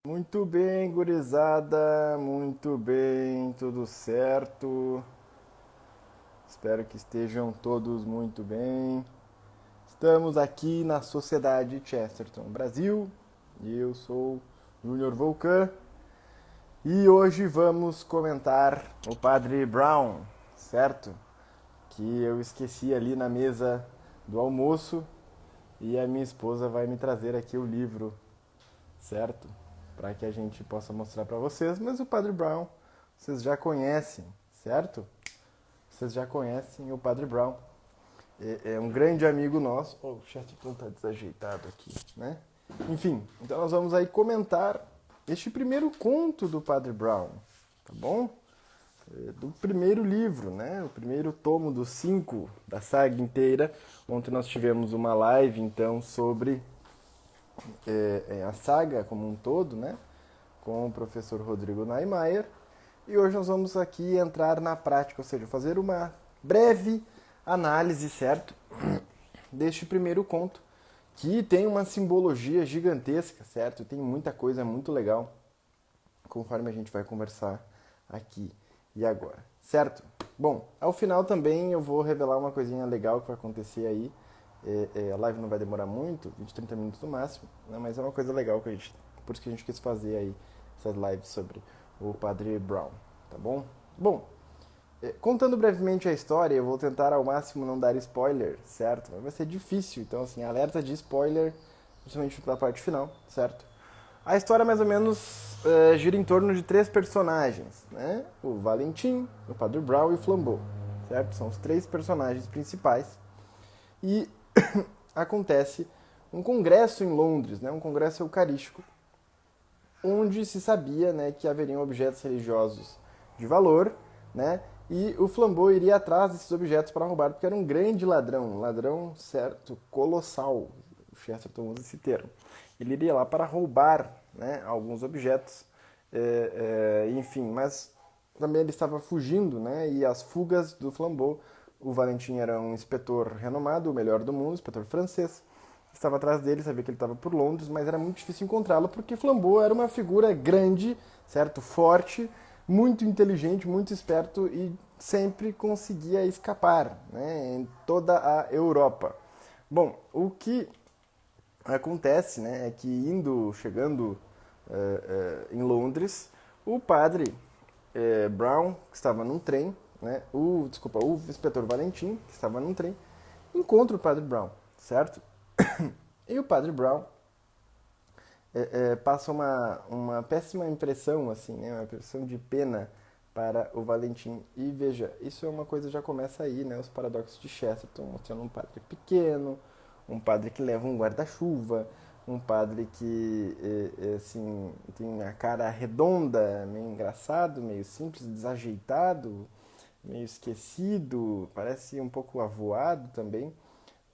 Muito bem, gurizada, muito bem, tudo certo. Espero que estejam todos muito bem. Estamos aqui na Sociedade Chesterton Brasil e eu sou Júnior Volcan e hoje vamos comentar o Padre Brown, certo? Que eu esqueci ali na mesa do almoço e a minha esposa vai me trazer aqui o livro, certo? Para que a gente possa mostrar para vocês. Mas o Padre Brown vocês já conhecem, certo? Vocês já conhecem o Padre Brown. É um grande amigo nosso. Oh, o Chesterton tá desajeitado aqui, né? Enfim, então nós vamos aí comentar este primeiro conto do Padre Brown, tá bom? Do primeiro livro, né? O primeiro tomo dos 5 da saga inteira. Ontem nós tivemos uma live, então, sobre a saga como um todo, né? Com o professor Rodrigo Niemeyer. E hoje nós vamos aqui entrar na prática, ou seja, fazer uma breve análise, certo? Deste primeiro conto, que tem uma simbologia gigantesca, certo? Tem muita coisa muito legal, conforme a gente vai conversar aqui e agora, certo? Bom, ao final também eu vou revelar uma coisinha legal que vai acontecer aí. A live não vai demorar muito, 20, 30 minutos no máximo, né? Mas é uma coisa legal que a gente, por isso que a gente quis fazer aí essas lives sobre o Padre Brown, tá bom? Bom, contando brevemente a história, eu vou tentar ao máximo não dar spoiler, certo? Mas vai ser difícil, então assim, alerta de spoiler, principalmente da parte final, certo? A história mais ou menos gira em torno de 3 personagens, né? O Valentim, o Padre Brown e o Flambeau, certo? São os 3 personagens principais. E acontece um congresso em Londres, né? Um congresso eucarístico, onde se sabia, né, que haveriam objetos religiosos de valor, né, e o Flambeau iria atrás desses objetos para roubar, porque era um grande ladrão, um ladrão, certo, colossal, o Chesterton usa esse termo. Ele iria lá para roubar, né, alguns objetos, enfim, mas também ele estava fugindo, né, e as fugas do Flambeau, o Valentim era um inspetor renomado, o melhor do mundo, inspetor francês, estava atrás dele, sabia que ele estava por Londres, mas era muito difícil encontrá-lo porque Flambeau era uma figura grande, certo, forte, muito inteligente, muito esperto e sempre conseguia escapar, né, em toda a Europa. Bom, o que acontece, né, é que chegando em Londres, o padre Brown, que estava num trem, né, o inspetor Valentim, que estava num trem, encontra o padre Brown, certo? E o Padre Brown passa uma péssima impressão, assim, né? Uma impressão de pena para o Valentim. E veja, isso é uma coisa que já começa aí, né? Os paradoxos de Chesterton, mostrando um padre pequeno, um padre que leva um guarda-chuva, um padre que assim, tem a cara redonda, meio engraçado, meio simples, desajeitado, meio esquecido, parece um pouco avoado também.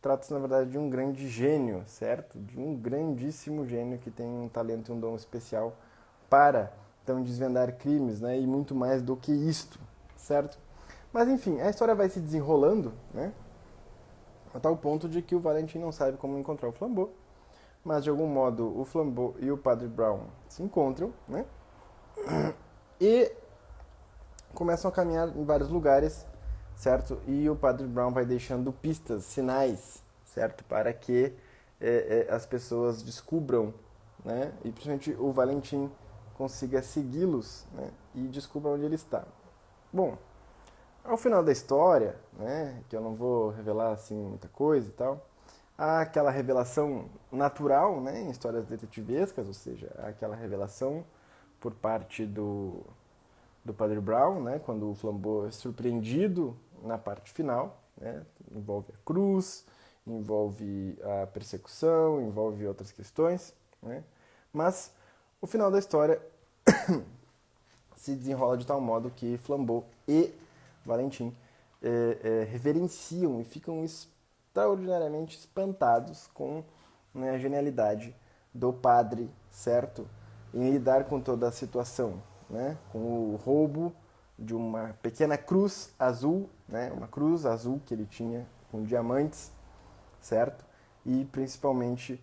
Trata-se, na verdade, de um grande gênio, certo? De um grandíssimo gênio que tem um talento e um dom especial para, então, desvendar crimes, né? E muito mais do que isto, certo? Mas, enfim, a história vai se desenrolando, né? A tal ponto de que o Valentim não sabe como encontrar o Flambeau, mas, de algum modo, o Flambeau e o Padre Brown se encontram, né? E começam a caminhar em vários lugares, certo? E o Padre Brown vai deixando pistas, sinais, certo? Para que as pessoas descubram, né? E principalmente o Valentim consiga segui-los, né? E descubra onde ele está. Bom, ao final da história, né? Que eu não vou revelar assim muita coisa e tal, há aquela revelação natural, né? Em histórias detetivescas, ou seja, há aquela revelação por parte do Padre Brown, né, quando o Flambeau é surpreendido na parte final, né, envolve a cruz, envolve a persecução, envolve outras questões, né, mas o final da história se desenrola de tal modo que Flambeau e Valentim reverenciam e ficam extraordinariamente espantados com, né, a genialidade do padre, certo? Em lidar com toda a situação, né? Com o roubo de uma pequena cruz azul, né? Uma cruz azul que ele tinha com diamantes, certo? E principalmente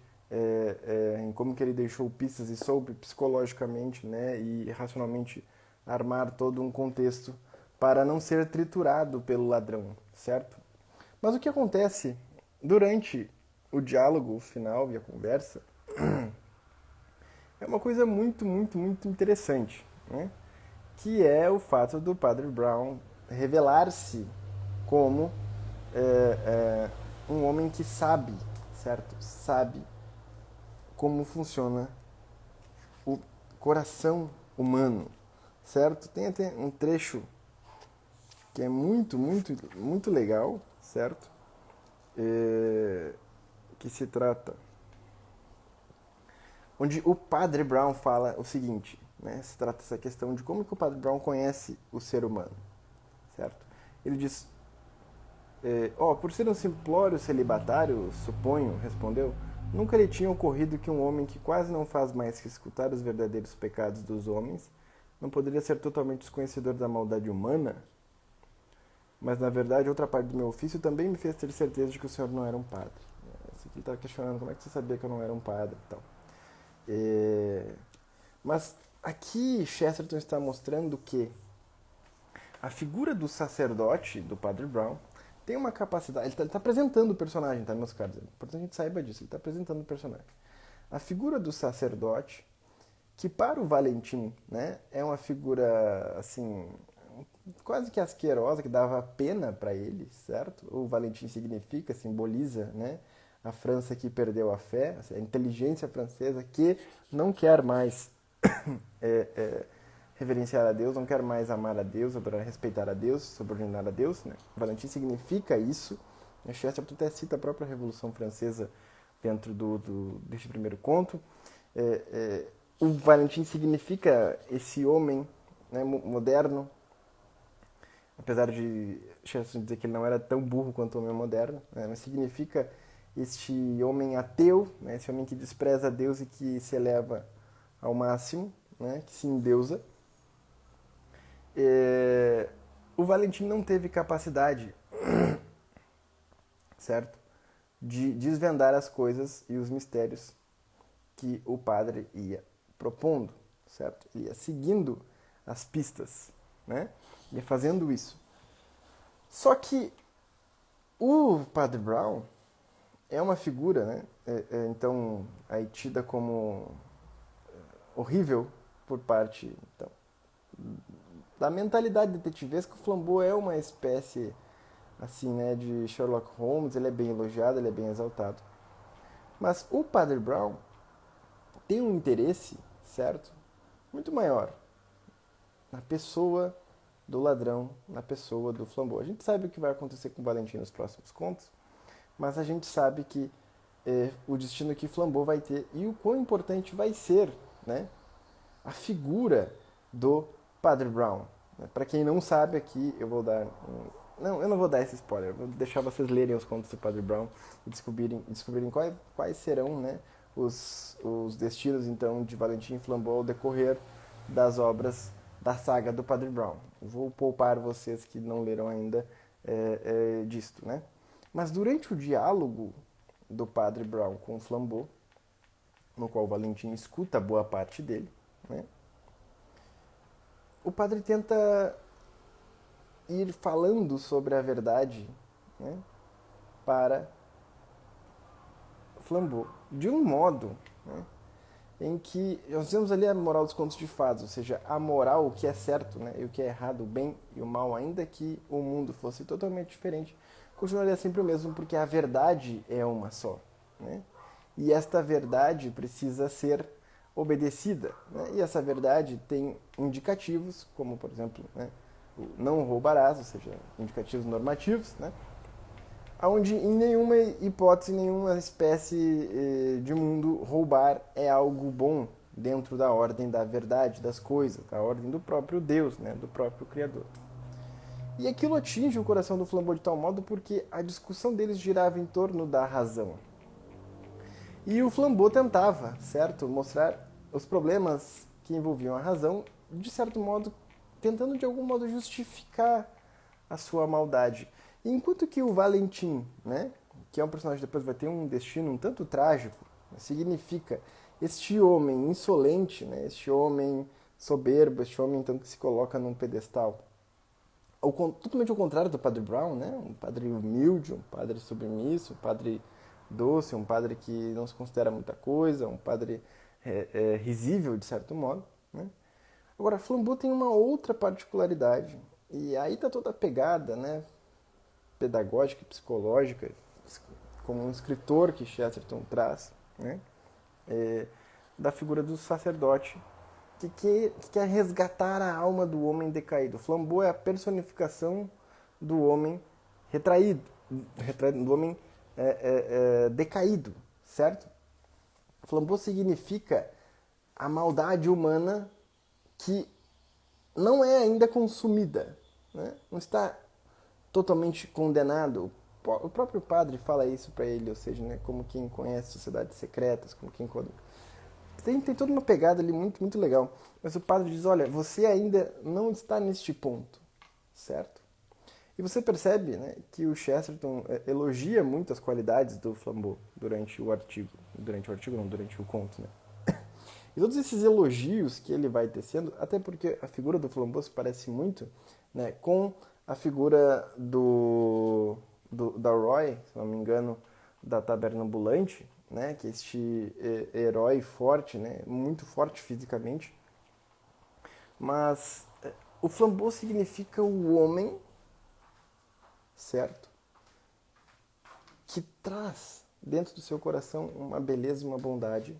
em como que ele deixou pistas e soube psicologicamente, né, e racionalmente armar todo um contexto para não ser triturado pelo ladrão, certo? Mas o que acontece durante o diálogo final e a conversa é uma coisa muito, muito, muito interessante, né? Que é o fato do Padre Brown revelar-se como um homem que sabe, certo? Sabe como funciona o coração humano, certo? Tem até um trecho que é muito, muito, muito legal, certo? Que se trata onde o Padre Brown fala o seguinte, né? Se trata dessa questão de como que o Padre Brown conhece o ser humano, certo? Ele diz, por ser um simplório celibatário, suponho, respondeu, nunca lhe tinha ocorrido que um homem que quase não faz mais que escutar os verdadeiros pecados dos homens não poderia ser totalmente desconhecedor da maldade humana? Mas, na verdade, outra parte do meu ofício também me fez ter certeza de que o senhor não era um padre. Esse aqui está questionando como é que você sabia que eu não era um padre e tal. Mas aqui Chesterton está mostrando que a figura do sacerdote, do Padre Brown, tem uma capacidade. Ele está apresentando o personagem, tá, meus caros? É importante a gente saiba disso. Ele está apresentando o personagem. A figura do sacerdote, que para o Valentim, né, é uma figura assim quase que asquerosa, que dava pena para ele, certo? O Valentim significa, simboliza, né, a França que perdeu a fé, a inteligência francesa que não quer mais reverenciar a Deus, não quer mais amar a Deus, adorar, respeitar a Deus, subordinar a Deus, né? Valentim significa isso. Chesterton até cita a própria Revolução Francesa dentro desse primeiro conto. O Valentim significa esse homem, né, moderno, apesar de Chesterton dizer que ele não era tão burro quanto o homem moderno, né, mas significa este homem ateu, né, esse homem que despreza Deus e que se eleva ao máximo, né, que se endeusa. O Valentim não teve capacidade, certo, de desvendar as coisas e os mistérios que o padre ia propondo, certo? Ia seguindo as pistas, né? Ia fazendo isso. Só que o Padre Brown é uma figura, né? Então, aí tida como horrível por parte então, da mentalidade detetivesca. O Flambeau é uma espécie assim, né, de Sherlock Holmes. Ele é bem elogiado, ele é bem exaltado. Mas o Padre Brown tem um interesse, certo, muito maior na pessoa do ladrão, na pessoa do Flambeau. A gente sabe o que vai acontecer com o Valentim nos próximos contos, mas a gente sabe que o destino que Flambeau vai ter e o quão importante vai ser, né, a figura do Padre Brown. Para quem não sabe aqui, eu vou dar não, eu não vou dar esse spoiler, vou deixar vocês lerem os contos do Padre Brown e descobrirem quais serão, né, os destinos então de Valentim Flambeau ao decorrer das obras da saga do Padre Brown. Vou poupar vocês que não leram ainda disto, né? Mas durante o diálogo do Padre Brown com o Flambeau, no qual Valentim escuta boa parte dele, né, o padre tenta ir falando sobre a verdade, né, para Flambeau, de um modo, né, em que nós temos ali a moral dos contos de fadas, ou seja, a moral, o que é certo, né, e o que é errado, o bem e o mal, ainda que o mundo fosse totalmente diferente, continuaria sempre o mesmo, porque a verdade é uma só, né? E esta verdade precisa ser obedecida, né? E essa verdade tem indicativos, como por exemplo, né, o não roubarás, ou seja, indicativos normativos, né? Onde em nenhuma hipótese, nenhuma espécie de mundo roubar é algo bom dentro da ordem da verdade das coisas, da ordem do próprio Deus, né, do próprio Criador. E aquilo atinge o coração do Flambeau de tal modo porque a discussão deles girava em torno da razão. E o Flambeau tentava, certo, mostrar os problemas que envolviam a razão, de certo modo, tentando de algum modo justificar a sua maldade. Enquanto que o Valentim, né, que é um personagem que depois vai ter um destino um tanto trágico, Significa este homem insolente, né? Este homem soberbo, este homem então que se coloca num pedestal. Totalmente ao contrário do Padre Brown, né? Um padre humilde, um padre submisso, um padre doce, um padre que não se considera muita coisa, um padre risível de certo modo, né? Agora, Flambeau tem uma outra particularidade, e aí está toda a pegada, né, pedagógica e psicológica, como um escritor que Chesterton traz, né, da figura do sacerdote, que quer resgatar a alma do homem decaído. Flambeau é a personificação do homem retraído, do homem decaído, certo? Flambeau significa a maldade humana que não é ainda consumida, né? Não está totalmente condenado. O próprio padre fala isso para ele, ou seja, né, como quem conhece sociedades secretas, como quem tem toda uma pegada ali muito, muito legal. Mas o padre diz, olha, você ainda não está neste ponto, certo? E você percebe, né, que o Chesterton elogia muito as qualidades do Flambeau durante o artigo. Durante o conto, né? E todos esses elogios que ele vai tecendo, até porque a figura do Flambeau se parece muito, né, com a figura da Roy, se não me engano, da Taberna Ambulante, né, que é este herói forte, né, muito forte fisicamente. Mas o Flambeau significa o homem, certo? Que traz dentro do seu coração uma beleza, uma bondade,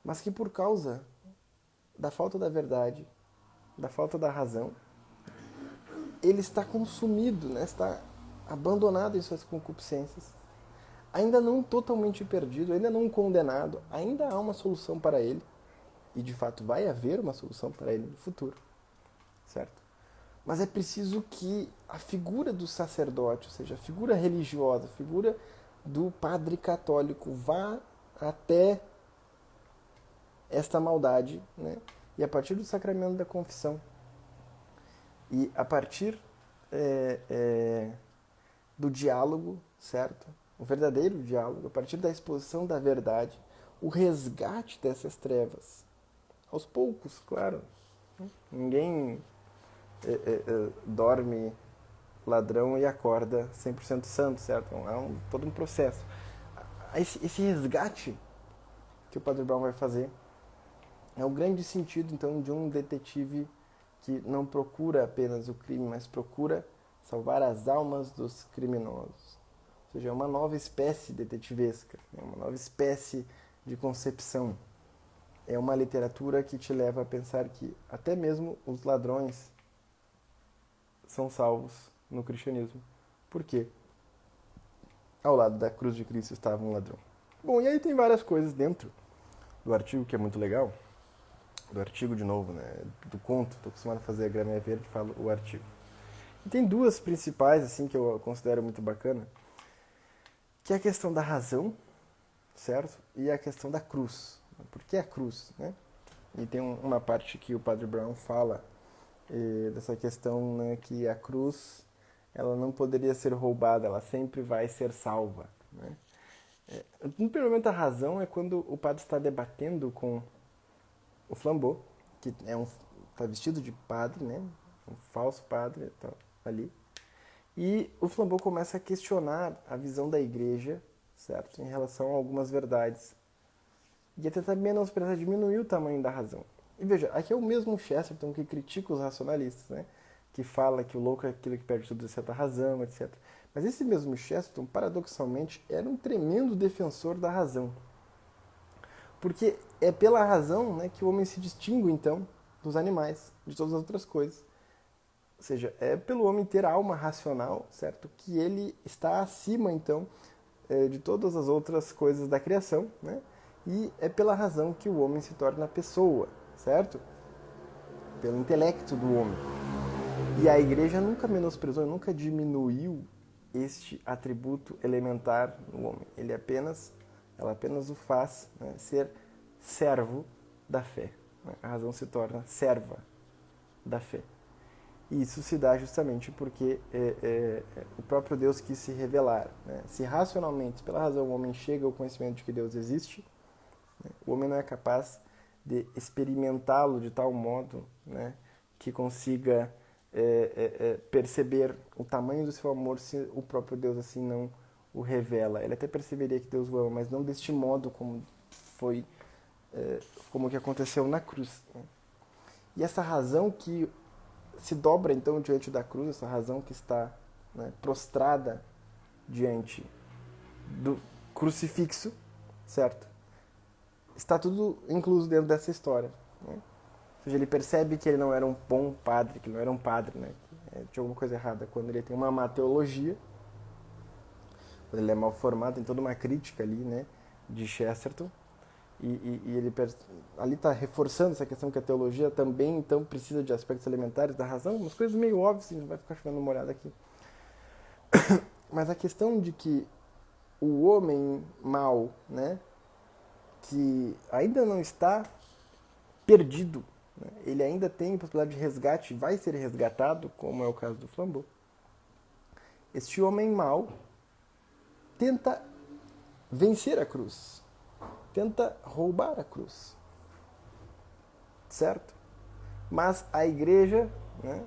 mas que por causa da falta da verdade, da falta da razão, ele está consumido, né? Está abandonado em suas concupiscências, ainda não totalmente perdido, ainda não condenado, ainda há uma solução para ele, e de fato vai haver uma solução para ele no futuro, certo? Mas é preciso que a figura do sacerdote, ou seja, a figura religiosa, a figura do padre católico vá até esta maldade, né? E a partir do sacramento da confissão e a partir do diálogo, certo? O verdadeiro diálogo, a partir da exposição da verdade, o resgate dessas trevas. Aos poucos, claro. Ninguém dorme ladrão e acorda 100% santo, certo? É todo um processo. Esse resgate que o Padre Brown vai fazer é o grande sentido, então, de um detetive que não procura apenas o crime, mas procura salvar as almas dos criminosos. Ou seja, é uma nova espécie detetivesca, é uma nova espécie de concepção. É uma literatura que te leva a pensar que até mesmo os ladrões são salvos no cristianismo. Por quê? Ao lado da cruz de Cristo estava um ladrão. Bom, e aí tem várias coisas dentro do artigo que é muito legal. Do artigo, de novo, né? Do conto. Estou acostumado a fazer a graminha verde, falo o artigo. E tem duas principais, assim, que eu considero muito bacana, que é a questão da razão, certo? E a questão da cruz. Por que a cruz, né? E tem uma parte que o Padre Brown fala dessa questão, né, que a cruz ela não poderia ser roubada, ela sempre vai ser salva, né? No primeiro momento, a razão é quando o padre está debatendo com o Flambeau, que está vestido de padre, né? Um falso padre tá ali. E o Flambeau começa a questionar a visão da igreja, certo? Em relação a algumas verdades. E a tentar menosprezar, diminuir o tamanho da razão. E veja, aqui é o mesmo Chesterton que critica os racionalistas, né? Que fala que o louco é aquilo que perde tudo de certa razão, etc. Mas esse mesmo Chesterton, paradoxalmente, era um tremendo defensor da razão. Porque é pela razão, né, que o homem se distingue, então, dos animais, de todas as outras coisas. Ou seja, é pelo homem ter a alma racional, certo? Que ele está acima, então, de todas as outras coisas da criação, né? E é pela razão que o homem se torna pessoa, certo? Pelo intelecto do homem. E a igreja nunca menosprezou, nunca diminuiu este atributo elementar no homem. Ela apenas o faz, né, ser servo da fé. A razão se torna serva da fé. E isso se dá justamente porque o próprio Deus quis se revelar. Né? Se racionalmente, pela razão, o homem chega ao conhecimento de que Deus existe, né? O homem não é capaz de experimentá-lo de tal modo, né, que consiga perceber o tamanho do seu amor se o próprio Deus assim não o revela. Ele até perceberia que Deus o ama, mas não deste modo como foi, como que aconteceu na cruz. Né? E essa razão que se dobra então diante da cruz, essa razão que está, né, prostrada diante do crucifixo, certo? Está tudo incluso dentro dessa história. Né? Ou seja, ele percebe que ele não era um bom padre, que ele não era um padre, né? Tinha alguma coisa errada quando ele tem uma má teologia, quando ele é mal formado, tem toda uma crítica ali, né, de Chesterton, e ele ali está reforçando essa questão que a teologia também então precisa de aspectos elementares da razão, umas coisas meio óbvias, a gente vai ficar chovendo uma olhada aqui. Mas a questão de que o homem mau, né, que ainda não está perdido, né, ele ainda tem possibilidade de resgate, vai ser resgatado, como é o caso do Flambeau. Este homem mau tenta vencer a cruz, tenta roubar a cruz, certo? Mas a igreja, né,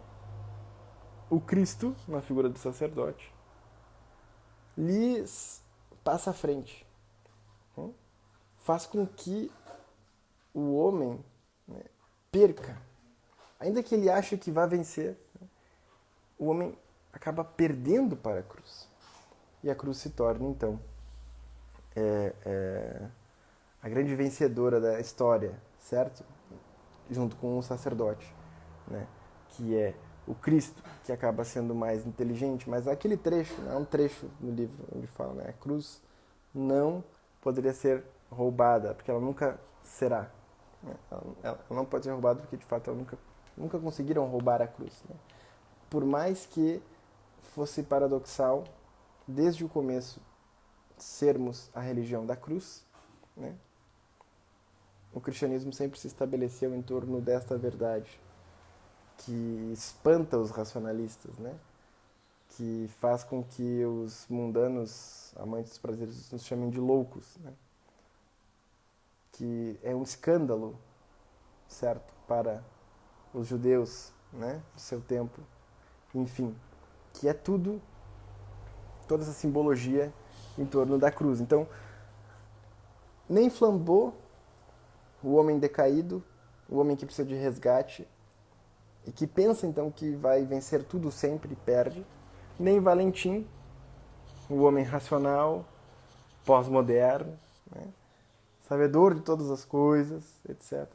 o Cristo, na figura do sacerdote, lhes passa à frente, né? Faz com que o homem, né, perca. Ainda que ele ache que vai vencer, né, o homem acaba perdendo para a cruz. E a cruz se torna, então, a grande vencedora da história, certo? Junto com o sacerdote, né? Que é o Cristo, que acaba sendo mais inteligente, mas aquele trecho, é um trecho no livro onde fala, né? A cruz não poderia ser roubada, porque ela nunca será. Né? Ela não pode ser roubada porque, de fato, ela nunca conseguiram roubar a cruz. Né? Por mais que fosse paradoxal, desde o começo, sermos a religião da cruz, né? O cristianismo sempre se estabeleceu em torno desta verdade, que espanta os racionalistas, né? Que faz com que os mundanos, amantes dos prazeres, nos chamem de loucos, né? Que é um escândalo, certo, para os judeus, né, do seu tempo, enfim, que é tudo, toda essa simbologia em torno da cruz. Então, nem Flambeau, o homem decaído, o homem que precisa de resgate e que pensa então que vai vencer tudo sempre e perde, nem Valentim, o homem racional, pós-moderno, né, sabedor de todas as coisas, etc.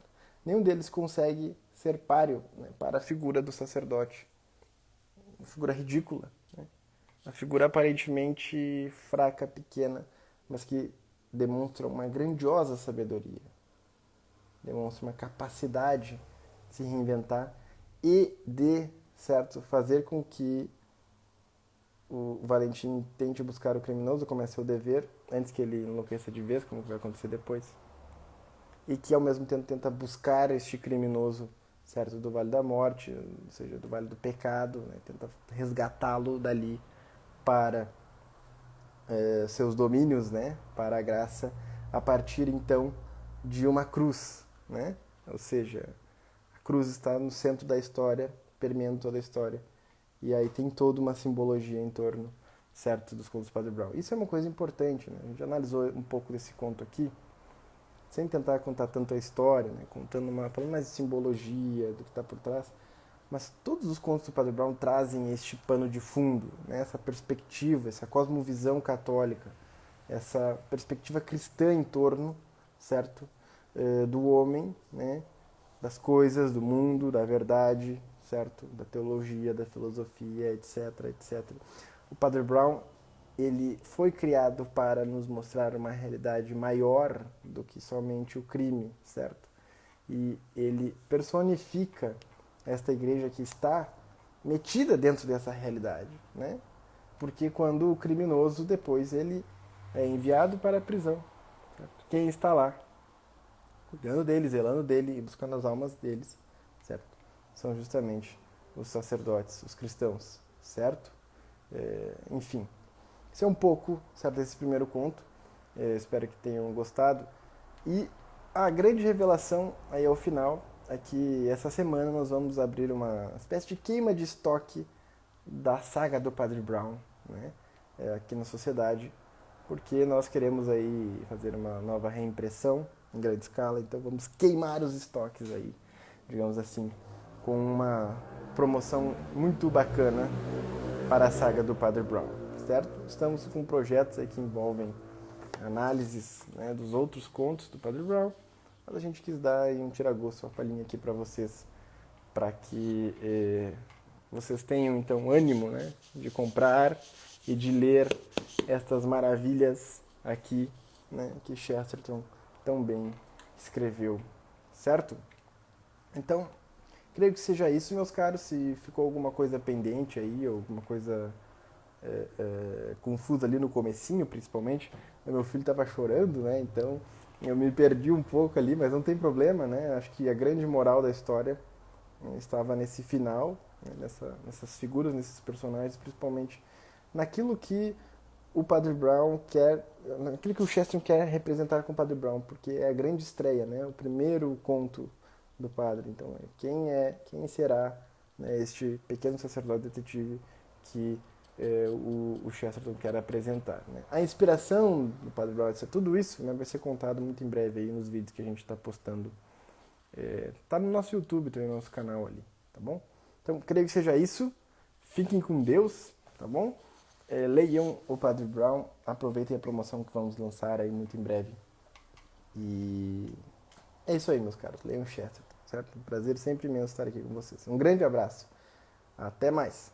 Nenhum deles consegue ser páreo, né, para a figura do sacerdote. Uma figura ridícula, né? Uma figura aparentemente fraca, pequena, mas que demonstra uma grandiosa sabedoria. Demonstra uma capacidade de se reinventar e de, certo, fazer com que o Valentim tente buscar o criminoso, como é seu dever, antes que ele enlouqueça de vez, como vai acontecer depois. E que ao mesmo tempo tenta buscar este criminoso, certo, do Vale da Morte, ou seja, do Vale do Pecado, né? Tenta resgatá-lo dali para seus domínios, né, para a graça, a partir então de uma cruz, né? Ou seja, a cruz está no centro da história, permeando toda a história, e aí tem toda uma simbologia em torno, certo, dos contos do Padre Brown. Isso é uma coisa importante, né? A gente já analisou um pouco desse conto aqui, sem tentar contar tanto a história, né? Falando mais de simbologia, do que está por trás, mas todos os contos do Padre Brown trazem este pano de fundo, né? Essa perspectiva, essa cosmovisão católica, essa perspectiva cristã em torno, certo, do homem, né? Das coisas, do mundo, da verdade, certo, da teologia, da filosofia, etc, etc. O Padre Brown, ele foi criado para nos mostrar uma realidade maior do que somente o crime, certo? E ele personifica esta igreja que está metida dentro dessa realidade, né? Porque quando o criminoso depois ele é enviado para a prisão, certo? Quem está lá cuidando dele, zelando dele e buscando as almas deles, certo? São justamente os sacerdotes, os cristãos, certo? Enfim, isso é um pouco, certo, desse primeiro conto. Espero que tenham gostado. E a grande revelação aí ao final é que essa semana nós vamos abrir uma espécie de queima de estoque da saga do Padre Brown, né? Aqui na sociedade, porque nós queremos aí fazer uma nova reimpressão em grande escala, então vamos queimar os estoques aí, digamos assim, com uma promoção muito bacana para a saga do Padre Brown, certo? Estamos com projetos aí que envolvem análises, né, dos outros contos do Padre Brown, mas a gente quis dar aí um tira-gosto, uma palhinha aqui para vocês, para que vocês tenham então ânimo, né, de comprar e de ler estas maravilhas aqui, né, que Chesterton tão bem escreveu, certo? Então, creio que seja isso, meus caros. Se ficou alguma coisa pendente aí, alguma coisa confusa ali no comecinho, principalmente, meu filho estava chorando, né? Então eu me perdi um pouco ali, mas não tem problema, né? Acho que a grande moral da história estava nesse final, né? Nessas figuras, nesses personagens, principalmente naquilo que o Padre Brown quer, naquilo que o Chesterton quer representar com o Padre Brown, porque é a grande estreia, né? O primeiro conto do padre. Então, quem será, né, este pequeno sacerdote detetive que o Chesterton quer apresentar, né? A inspiração do Padre Brown, tudo isso, né, vai ser contado muito em breve aí nos vídeos que a gente está postando. Tá no nosso YouTube, tem no nosso canal ali, tá bom? Então, creio que seja isso. Fiquem com Deus, tá bom? Leiam o Padre Brown, aproveitem a promoção que vamos lançar aí muito em breve. E é isso aí, meus caros. Leiam Chesterton, certo? Um prazer sempre imenso estar aqui com vocês. Um grande abraço. Até mais.